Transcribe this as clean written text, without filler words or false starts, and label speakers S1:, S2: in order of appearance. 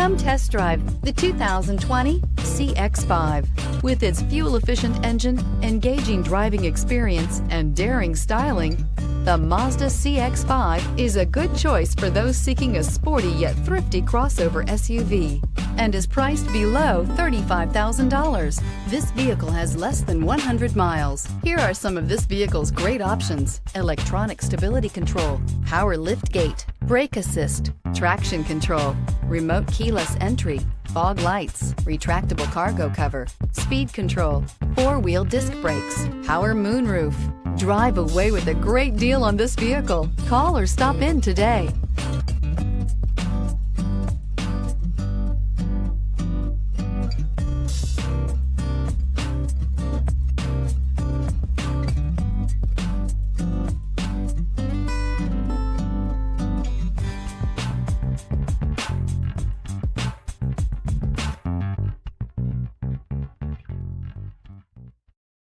S1: Come test drive the 2020 CX-5. With its fuel-efficient engine, engaging driving experience, and daring styling, the Mazda CX-5 is a good choice for those seeking a sporty yet thrifty crossover SUV and is priced below $35,000. This vehicle has less than 100 miles. Here are some of this vehicle's great options: electronic stability control, power liftgate, brake assist, traction control, remote keyless entry, fog lights, retractable cargo cover, speed control, four-wheel disc brakes, power moonroof. Drive away with a great deal on this vehicle. Call or stop in today.